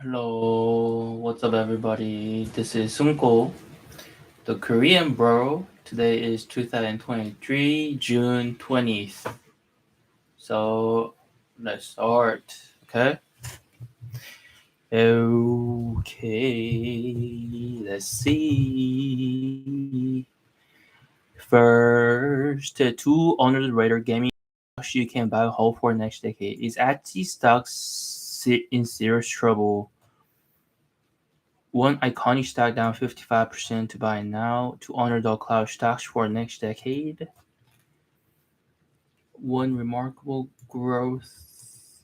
Hello, what's up, everybody? This is Sunko, the Korean bro. Today is 2023, June 20th. So let's start, okay? Okay, let's see. First, two under the radar gaming stocks you can buy and hold for next decade. Is Etsy stocks sit in serious trouble? One iconic stock down 55% to buy now. Two underdog cloud stocks for next decade. One remarkable growth.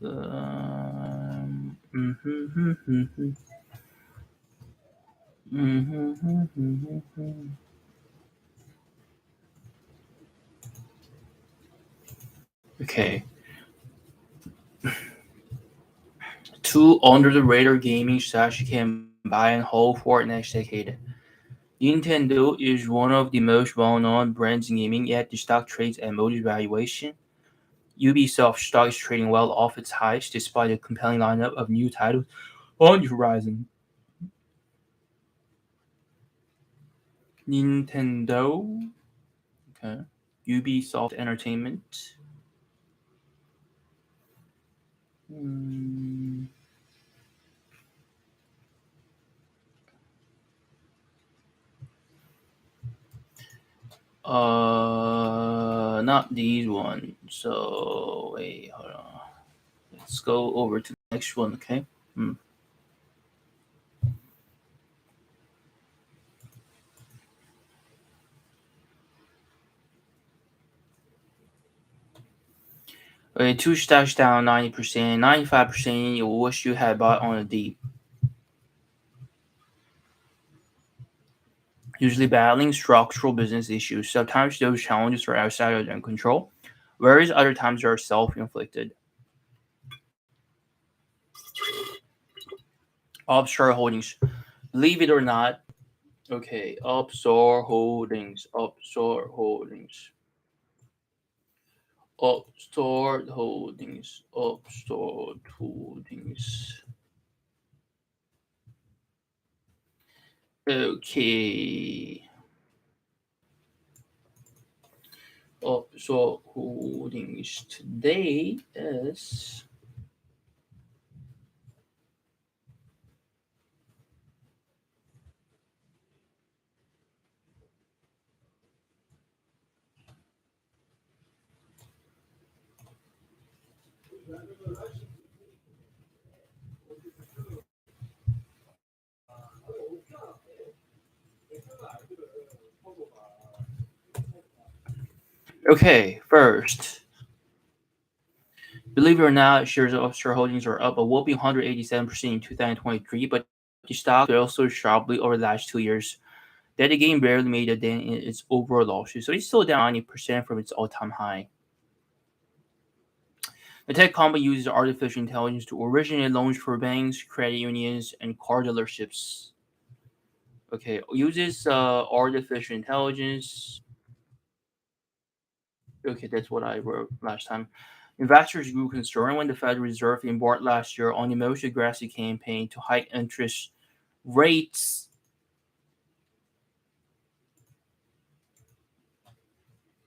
Okay. Two under the radar gaming stocks you can buy and hold for next decade. Nintendo is one of the most well-known brands in gaming, yet the stock trades at modest valuation. Ubisoft stock is trading well off its highs despite a compelling lineup of new titles on the horizon. Nintendo, okay. Ubisoft Entertainment. Hmm. Not these ones. So wait, hold on. Let's go over to the next one, okay? Hmm. Okay, two stocks down 90%, 95% you wish you had bought on a deep. Usually battling structural business issues. Sometimes those challenges are outside of their control, whereas other times they are self-inflicted. Upstart Holdings. Believe it or not, okay, Upstart Holdings, Upstart Holdings, Upstart Holdings, Upstart Holdings. Okay, Upstart Holdings today is. Okay, first, believe it or not, shares of Upstart Holdings are up a whopping 187% in 2023, but the stock fell so sharply over the last 2 years that the game barely made a dent in its overall losses. So it's still down 90% from its all-time high. The tech company uses artificial intelligence to originate loans for banks, credit unions, and car dealerships. Okay, uses artificial intelligence. Okay, that's what I wrote last time. Investors grew concerned when the Federal Reserve embarked last year on the most aggressive campaign to hike interest rates.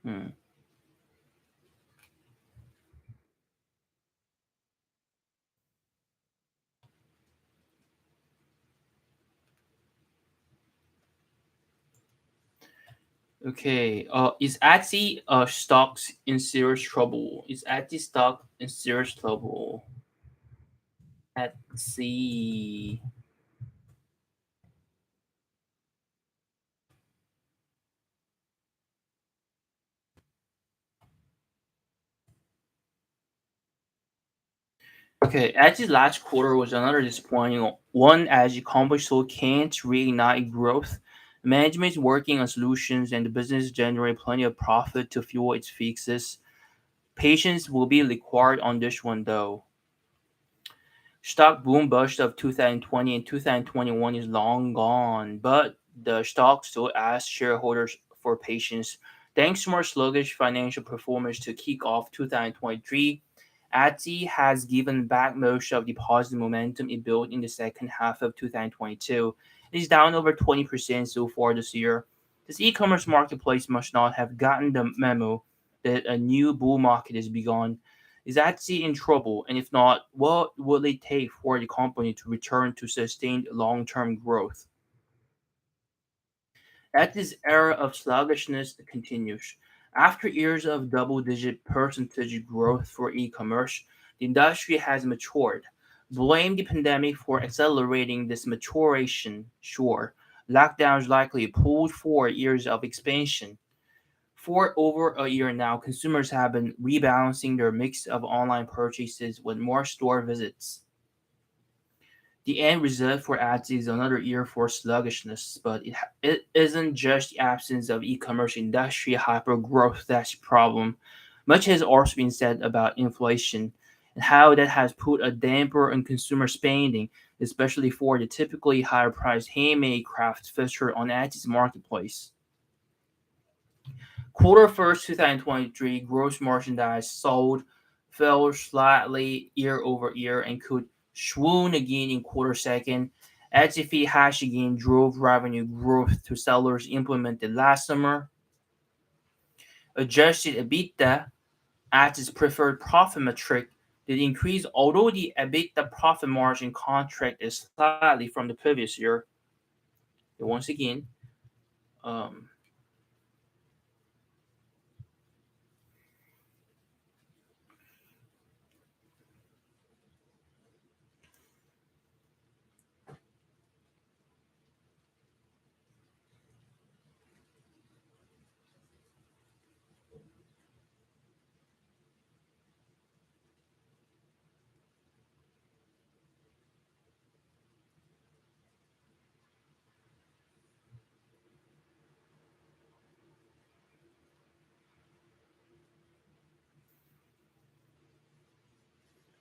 Hmm. Okay. Is Etsy stocks in serious trouble? Is Etsy stock in serious trouble? Etsy. Okay, Etsy's last quarter was another disappointing one as the company still can't reignite growth. Management is working on solutions and the business generate plenty of profit to fuel its fixes. Patience will be required on this one though. Stock boom bust of 2020 and 2021 is long gone, but the stock still asks shareholders for patience. Thanks to more sluggish financial performance to kick off 2023, Etsy has given back most of the positive momentum it built in the second half of 2022. It is down over 20% so far this year. This e-commerce marketplace must not have gotten the memo that a new bull market has begun. Is Etsy in trouble? And if not, what will it take for the company to return to sustained long-term growth? As this era of sluggishness continues, after years of double digit percentage growth for e commerce, the industry has matured. Blame the pandemic for accelerating this maturation, sure. Lockdowns likely pulled forward years of expansion. For over a year now, consumers have been rebalancing their mix of online purchases with more store visits. The end result for ads is another year for sluggishness, but it isn't just the absence of e-commerce industry hypergrowth that's the problem. Much has also been said about inflation and how that has put a damper on consumer spending, especially for the typically higher priced handmade crafts featured on Etsy's marketplace. Quarter first 2023 gross merchandise sold fell slightly year over year and could swoon again in quarter second. Etsy fee hash again drove revenue growth to sellers implemented last summer. Adjusted EBITDA, Etsy's preferred profit metric, did increase, although the EBITDA profit margin contracted slightly from the previous year. Once again, um,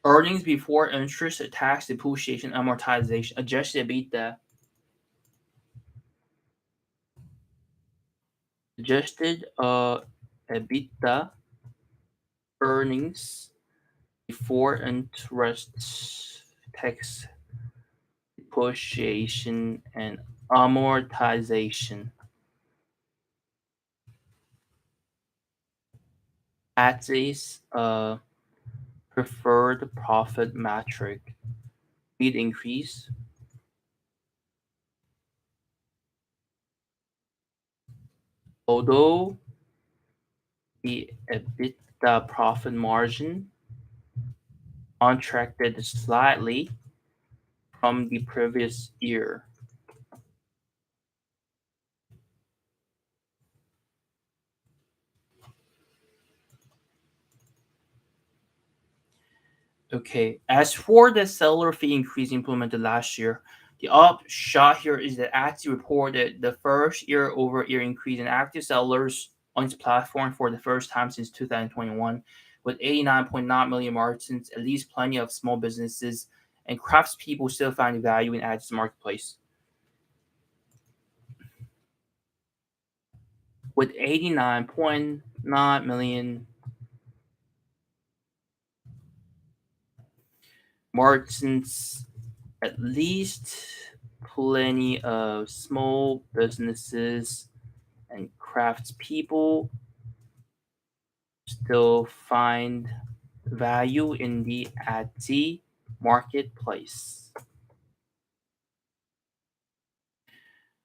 earnings before interest, tax, depreciation, amortization, adjusted EBITDA, adjusted EBITDA earnings before interest, tax, depreciation, and amortization. At is preferred profit metric. Did increase, although the EBITDA profit margin contracted slightly from the previous year. Okay, as for the seller fee increase implemented last year, the upshot here is that Etsy reported the first year over year increase in active sellers on its platform for the first time since 2021, with 89.9 million merchants, at least plenty of small businesses and craftspeople still finding value in Etsy's marketplace. With 89.9 million merchants, at least plenty of small businesses and craftspeople still find value in the Etsy marketplace.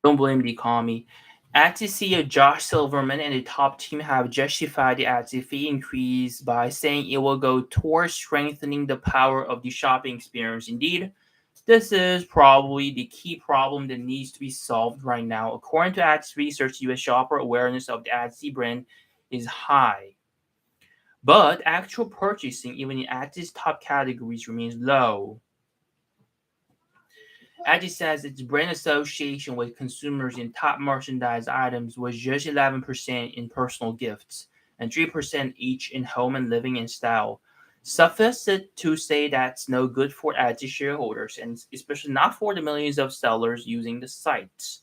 Don't blame the economy. Etsy CEO Josh Silverman and the top team have justified the Etsy fee increase by saying it will go towards strengthening the power of the shopping experience. Indeed, this is probably the key problem that needs to be solved right now. According to Etsy research, US shopper awareness of the Etsy brand is high, but actual purchasing, even in Etsy's top categories, remains low. Etsy says its brand association with consumers in top merchandise items was just 11% in personal gifts and 3% each in home and living and style. Suffice it to say that's no good for Etsy shareholders, and especially not for the millions of sellers using the site.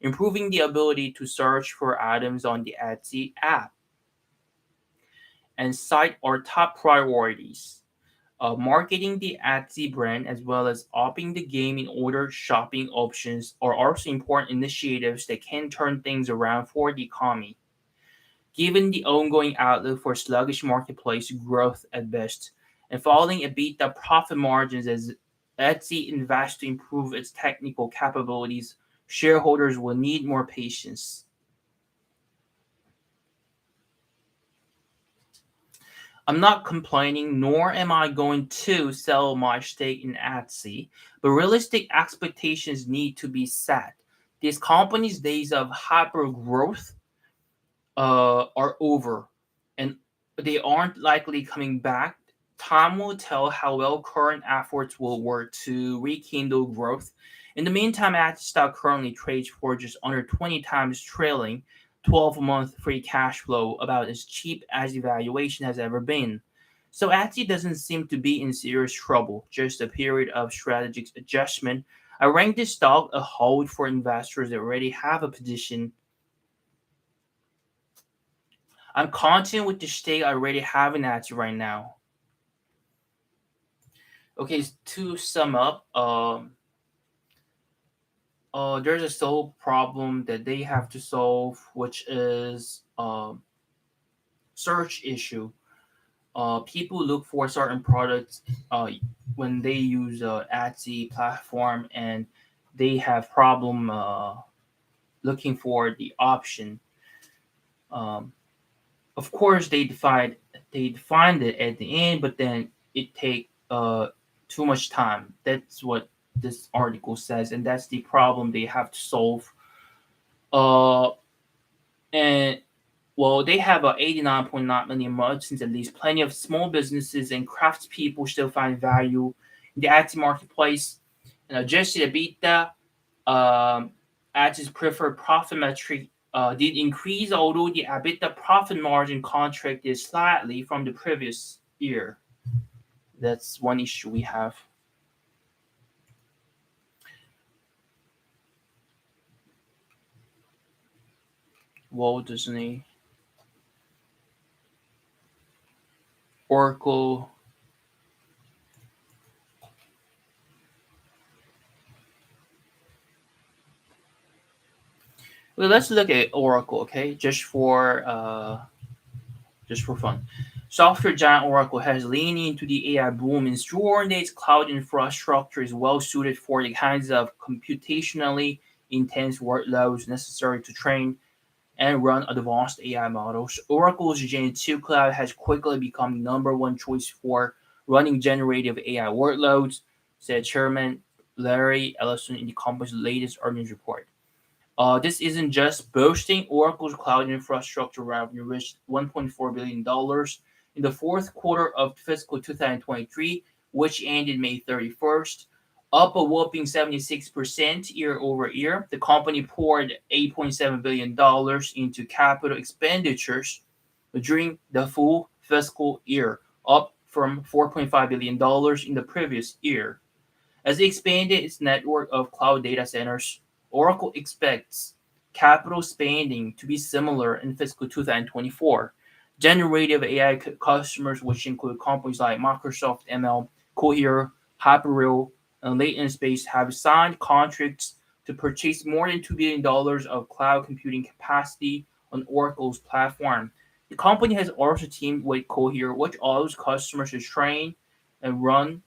Improving the ability to search for items on the Etsy app and site are top priorities. Marketing the Etsy brand as well as upping the game in order shopping options are also important initiatives that can turn things around for the economy. Given the ongoing outlook for sluggish marketplace growth at best, and falling EBITDA profit margins as Etsy invests to improve its technical capabilities, shareholders will need more patience. I'm not complaining, nor am I going to sell my stake in Etsy, but realistic expectations need to be set. These companies' days of hyper growth are over, and they aren't likely coming back. Time will tell how well current efforts will work to rekindle growth. In the meantime, Etsy stock currently trades for just under 20 times trailing 12-month free cash flow, about as cheap as the valuation has ever been. So Etsy doesn't seem to be in serious trouble, just a period of strategic adjustment. I rank this stock a hold for investors that already have a position. I'm content with the stake I already have in Etsy right now. Okay, to sum up, there's a sole problem that they have to solve, which is search issue. People look for certain products when they use Etsy platform, and they have problem looking for the option. Um, of course, they defined it at the end, but then it take too much time. That's what this article says, and that's the problem they have to solve. Uh, and well, they have 89.9 million merchants at least. Plenty of small businesses and craftspeople still find value in the Etsy marketplace. And adjusted EBITDA, um, Etsy's preferred profit metric, did increase, although the EBITDA profit margin contracted slightly from the previous year. That's one issue we have. Walt Disney, Oracle. Well, let's look at Oracle, okay? Just for fun. Software giant Oracle has leaned into the AI boom, ensuring that its cloud infrastructure is well suited for the kinds of computationally intense workloads necessary to train and run advanced AI models. Oracle's Gen 2 cloud has quickly become the number one choice for running generative AI workloads, said Chairman Larry Ellison in the company's latest earnings report. This isn't just boasting. Oracle's cloud infrastructure revenue reached $1.4 billion in the fourth quarter of fiscal 2023, which ended May 31st, up a whopping 76% year over year. The company poured $8.7 billion into capital expenditures during the full fiscal year, up from $4.5 billion in the previous year. As it expanded its network of cloud data centers, Oracle expects capital spending to be similar in fiscal 2024. Generative AI customers, which include companies like Microsoft ML, Cohere, Hyperreal, and Latent Space, have signed contracts to purchase more than $2 billion of cloud computing capacity on Oracle's platform. The company has also teamed with Cohere, which allows customers to train and run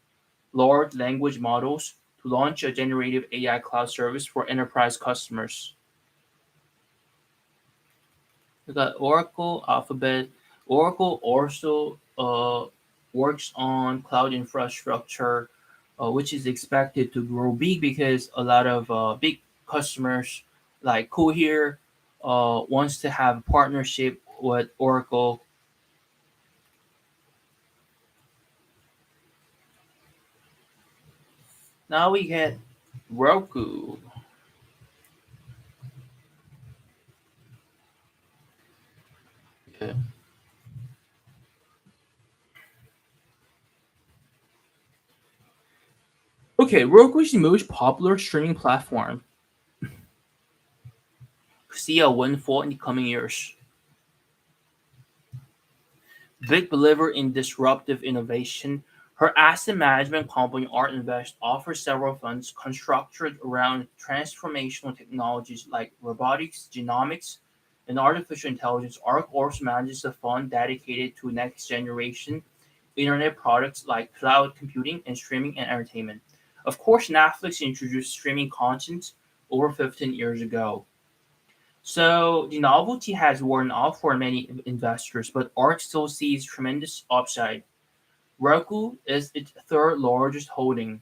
large language models to launch a generative AI cloud service for enterprise customers. We got Oracle, Alphabet. Oracle also works on cloud infrastructure, which is expected to grow big because a lot of big customers like Cohere wants to have a partnership with Oracle. Now we get Roku. Yeah. Okay, Roku is the most popular streaming platform. See a windfall in the coming years. Big believer in disruptive innovation, Her asset management company, Art Invest, offers several funds constructed around transformational technologies like robotics, genomics, and artificial intelligence. ARC also manages a fund dedicated to next generation internet products like cloud computing and streaming and entertainment. Of course, Netflix introduced streaming content over 15 years ago. So the novelty has worn off for many investors, but ARK still sees tremendous upside. Roku is its third largest holding,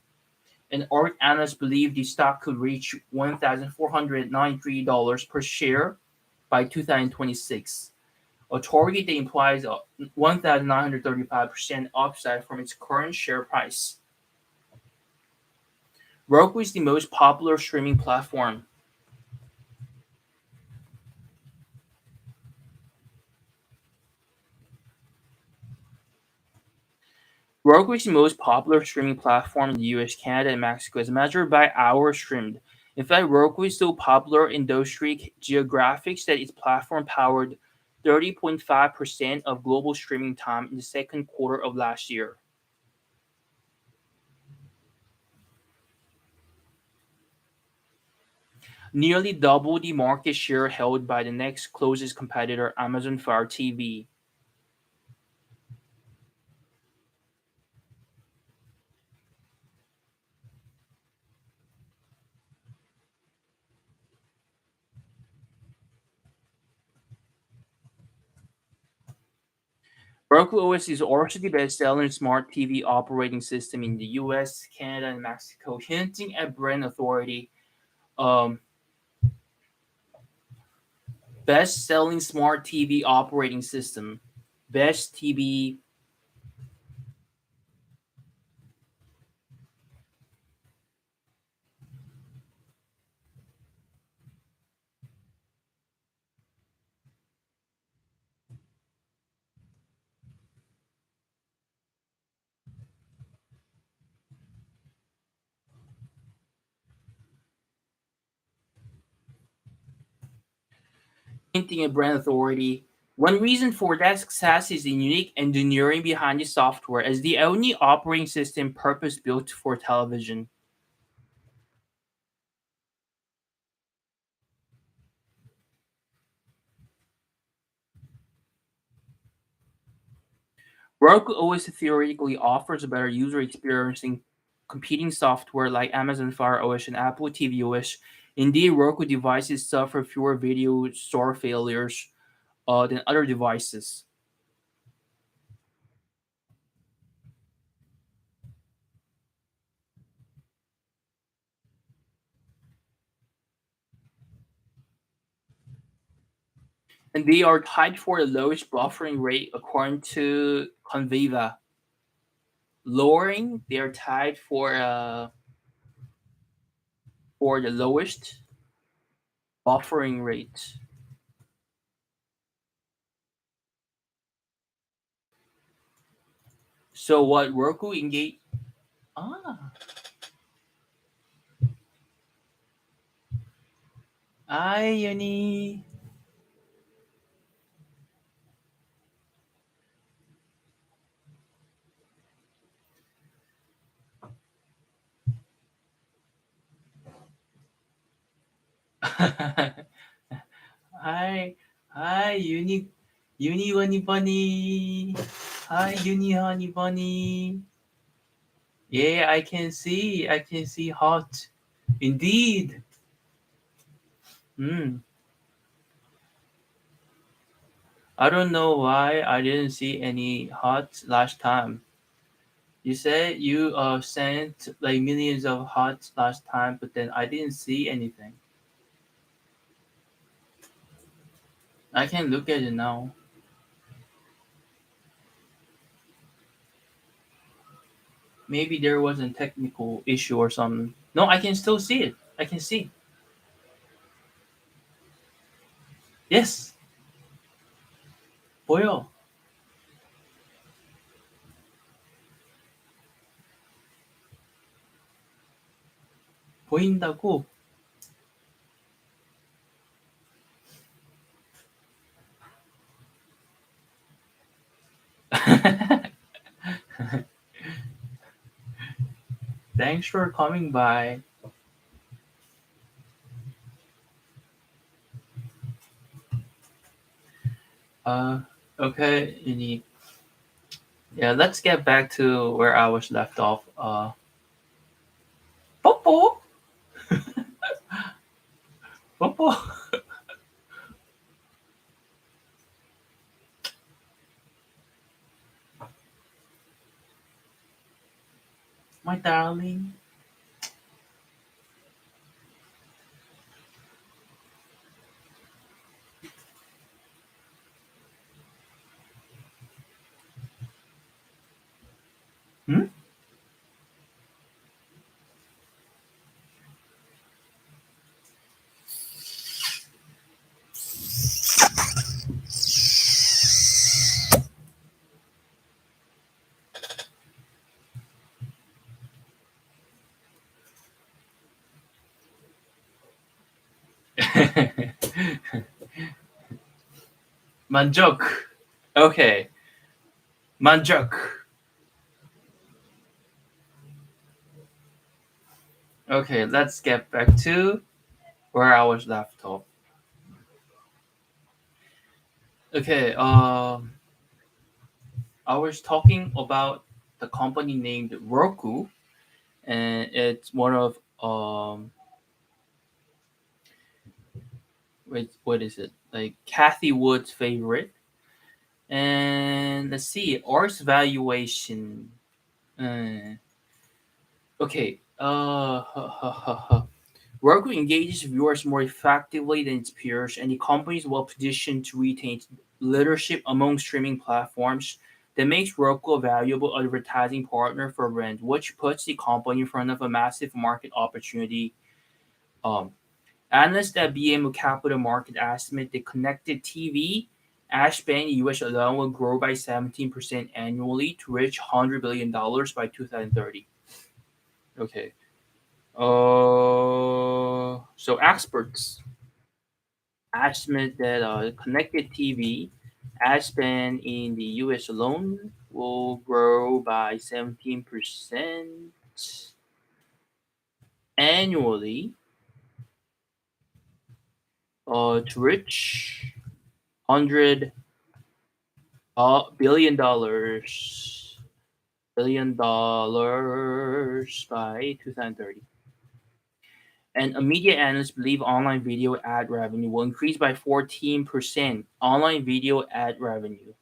and ARK analysts believe the stock could reach $1,493 per share by 2026, a target that implies a 1,935% upside from its current share price. Roku is the most popular streaming platform. Roku is the most popular streaming platform in the US, Canada, and Mexico as measured by hours streamed. In fact, Roku is so popular in those three geographics that its platform powered 30.5% of global streaming time in the second quarter of last year. Nearly double the market share held by the next closest competitor, Amazon Fire TV. Roku OS is also the best-selling smart TV operating system in the US, Canada, and Mexico, hinting at brand authority. Um, Best-selling smart TV operating system, best TV. Hinting at brand authority. One reason for that success is the unique engineering behind the software, as the only operating system purpose-built for television. Roku OS theoretically offers a better user experience in competing software like Amazon Fire OS and Apple TV OS. Indeed, Roku devices suffer fewer video store failures than other devices. And they are tied for the lowest buffering rate according to Conviva. Lowering, they are tied for the lowest buffering rate. So what Roku engage? Ah, Iony. Hi, hi, Uni Bunny Bunny. Hi, Uni Honey Bunny. Yeah, I can see hot. Indeed. Hmm. I don't know why I didn't see any hot last time. You said you sent like millions of hearts last time, but then I didn't see anything. I can look at it now. Maybe there was a technical issue or something. No, I can still see it. I can see. Yes, 보여. 보인다고. Thanks for coming by. Uh, okay, yeah, let's get back to where I was left off. Popo, Popo, my darling. Hmm? Manjuk. Okay, Manjuk. Okay, let's get back to where I was left off. Okay, I was talking about the company named Roku, and it's one of what is it, like Kathy Wood's favorite. And let's see, Art's valuation. Uh, okay, Roku engages viewers more effectively than its peers, and the company is well positioned to retain its leadership among streaming platforms. That makes Roku a valuable advertising partner for brands, which puts the company in front of a massive market opportunity. Um, Analysts at BMO Capital Market estimate the connected TV ad spend in the US alone will grow by 17% annually to reach $100 billion by 2030. Okay. So experts estimate that connected TV ad spend in the US alone will grow by 17% annually to reach 100 billion dollars by 2030. And a media analyst believe online video ad revenue will increase by 14%. Online video ad revenue.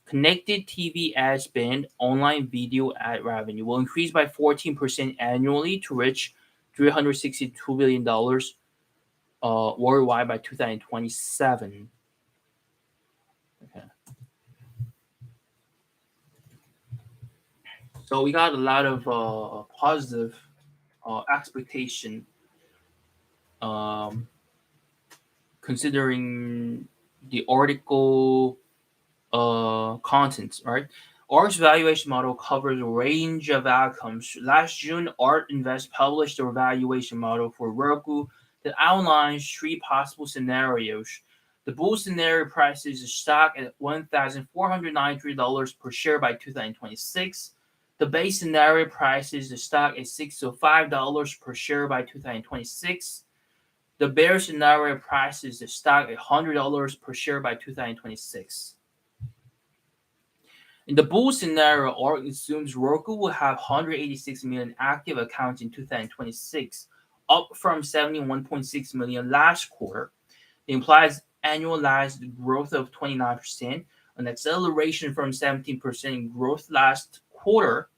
Connected TV ad spend, online video ad revenue will increase by 14% annually to reach $362 billion worldwide by 2027. Okay. So we got a lot of positive expectation, um, considering the article contents, right? ART's valuation model covers a range of outcomes. Last June, ART Invest published a valuation model for Roku that outlines three possible scenarios. The bull scenario prices the stock at $1,493 per share by 2026. The base scenario prices the stock at $605 per share by 2026. The bear scenario prices the stock at $100 per share by 2026. In the bull scenario, ARK assumes Roku will have 186 million active accounts in 2026, up from 71.6 million last quarter. It implies annualized growth of 29%, an acceleration from 17% growth last quarter.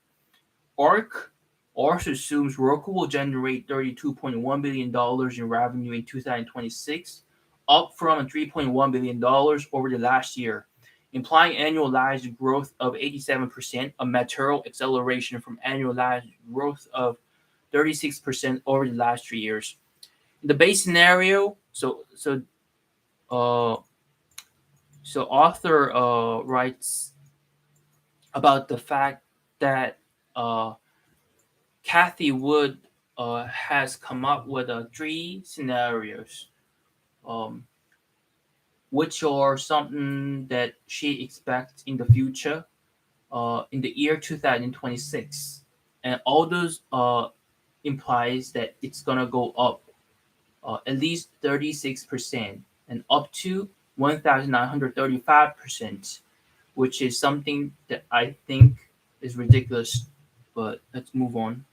ARK also assumes Roku will generate $32.1 billion in revenue in 2026, up from $3.1 billion over the last year, implying annualized growth of 87%, a material acceleration from annualized growth of 36% over the last 3 years. In the base scenario, uh, so author writes about the fact that uh, Kathy Wood has come up with three scenarios, um, which are something that she expects in the future, in the year 2026. and all those implies that it's gonna go up at least 36% and up to 1,935%, which is something that I think is ridiculous. But let's move on.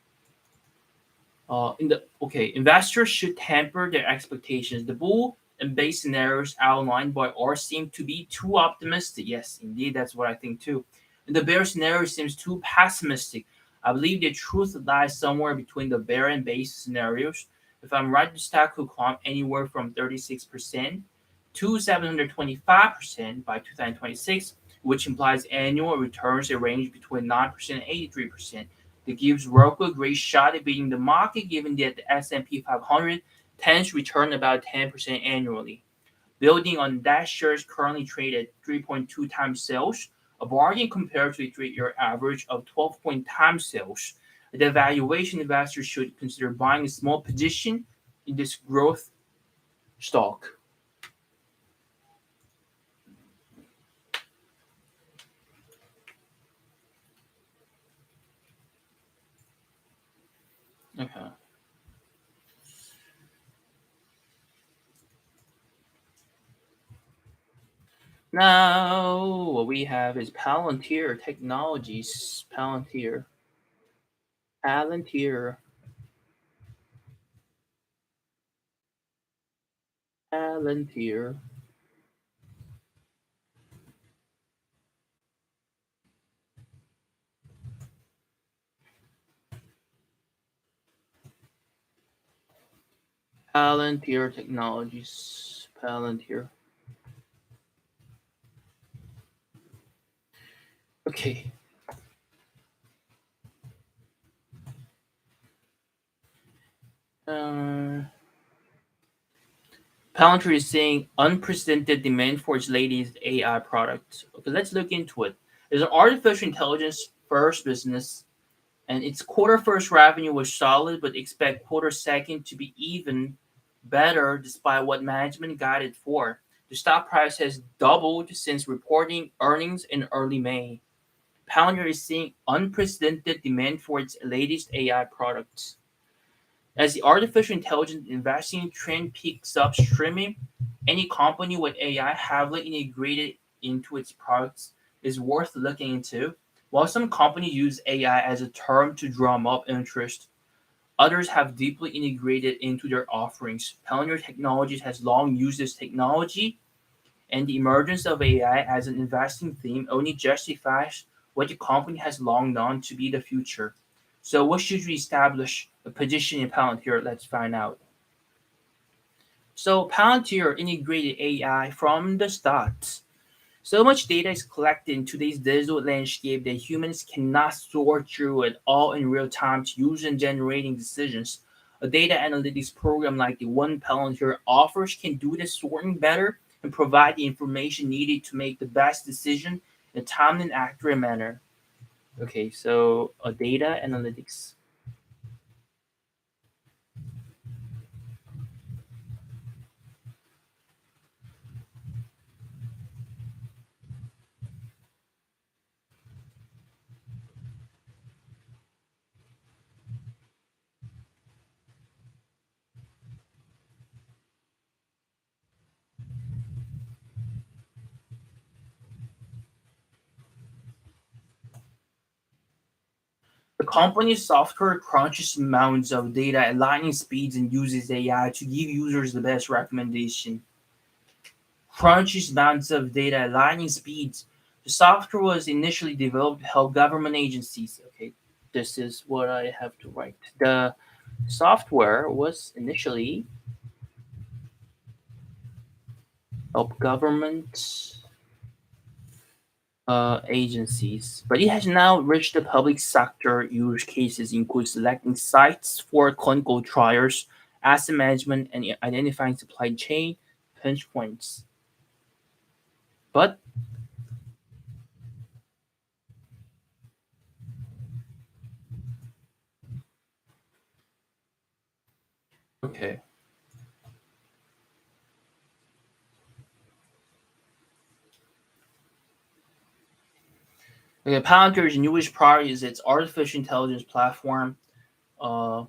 Investors should temper their expectations. The bull and base scenarios outlined by R seem to be too optimistic. Yes, indeed, that's what I think too. And the bear scenario seems too pessimistic. I believe the truth lies somewhere between the bear and base scenarios. If I'm right, the stock could climb anywhere from 36% to 725% by 2026, which implies annual returns that range between 9% and 83%. That gives Roku a great shot at beating the market, given that the S&P 500 tends to return about 10% annually. Building on that, shares currently trade at 3.2 times sales, a bargain compared to a 3-year average of 12 times sales. The valuation investors should consider buying a small position in this growth stock. Okay. Now, what we have is Palantir Technologies. Palantir, Palantir. Palantir Technologies. Palantir. Okay. Uh, Palantir is seeing unprecedented demand for its latest AI product. Okay, let's look into it. It's an artificial intelligence first business, and its quarter first revenue was solid, but expect quarter second to be even better despite what management guided for. The stock price has doubled since reporting earnings in early May. Palantir is seeing unprecedented demand for its latest AI products. As the artificial intelligence investing trend picks up streaming, any company with AI heavily integrated into its products is worth looking into. While some companies use AI as a term to drum up interest, others have deeply integrated into their offerings. Palantir Technologies has long used this technology, and the emergence of AI as an investing theme only justifies what the company has long known to be the future. So, what should we establish a position in Palantir? Let's find out. So, Palantir integrated AI from the start. So much data is collected in today's digital landscape that humans cannot sort through it all in real time to use in generating decisions. A data analytics program like the one Palantir offers can do this sorting better and provide the information needed to make the best decision in a timely and accurate manner. Okay, so a data analytics. The company's software crunches mounds of data at lightning speeds and uses AI to give users the best recommendation. Crunches mounds of data at lightning speeds. The software was initially developed to help government agencies. Okay, this is what I have to write. The software was initially help government agencies, but it has now reached the public sector. Use cases include selecting sites for clinical trials, asset management, and identifying supply chain pinch points. But okay, Okay, Palantir's newest product is its artificial intelligence platform. Uh,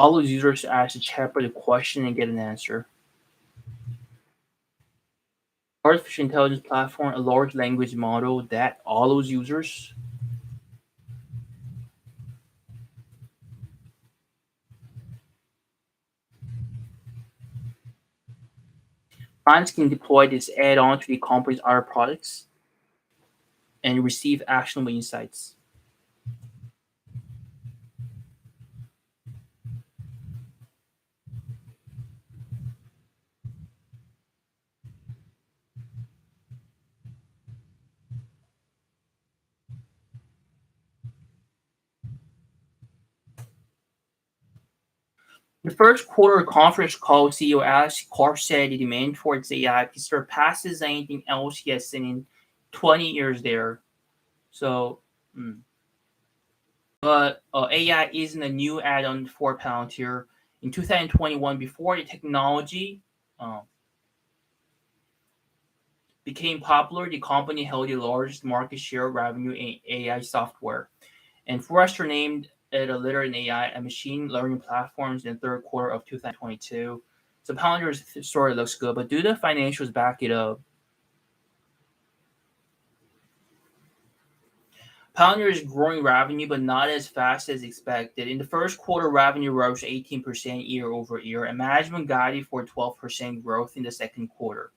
all those users ask the chatbot a question and get an answer. Artificial intelligence platform, a large language model that all those users. Clients can deploy this add-on to the company's other products and receive actionable insights. The first quarter conference call, CEO Alex Karp said the demand for its AI surpasses anything else he has seen in 20 years there. So, but AI isn't a new add-on for Palantir. In 2021, before the technology became popular, the company held the largest market share of revenue in AI software. And Forrester named it a leader in AI and machine learning platforms in the third quarter of 2022. So Palantir's story looks good, but do the financials back it up? Palantir is growing revenue, but not as fast as expected. In the first quarter, revenue rose 18% year over year, and management guided for 12% growth in the second quarter.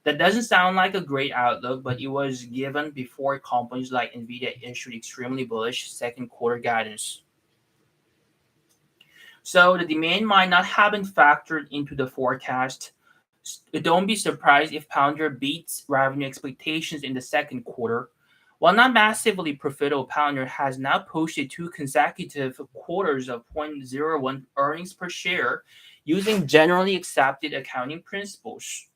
That doesn't sound like a great outlook, but it was given before companies like Nvidia issued extremely bullish second quarter guidance. So the demand might not have been factored into the forecast. Don't be surprised if Palantir beats revenue expectations in the second quarter. While not massively profitable, Palantir has now posted two consecutive quarters of 0.01 earnings per share using generally accepted accounting principles.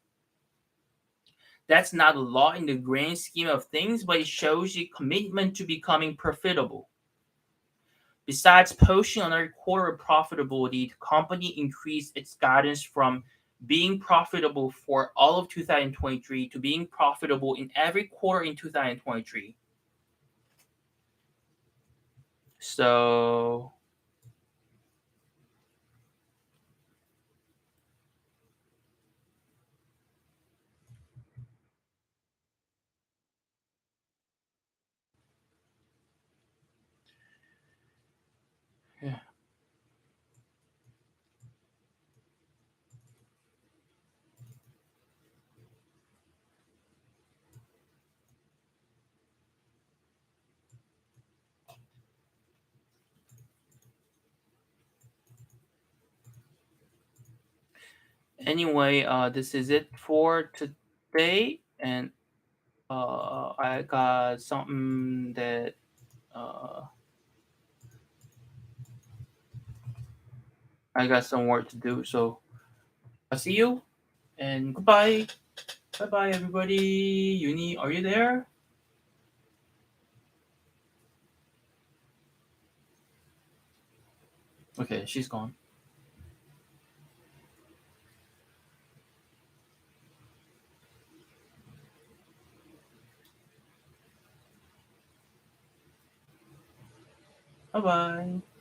That's not a lot in the grand scheme of things, but it shows a commitment to becoming profitable. Besides posting another quarter of profitability, the company increased its guidance from being profitable for all of 2023 to being profitable in every quarter in 2023. So, yeah. Anyway, this is it for today, and I got something that uh, I got some work to do. So I'll see you and goodbye. Bye bye, everybody. Uni, are you there? Okay, she's gone. Bye bye.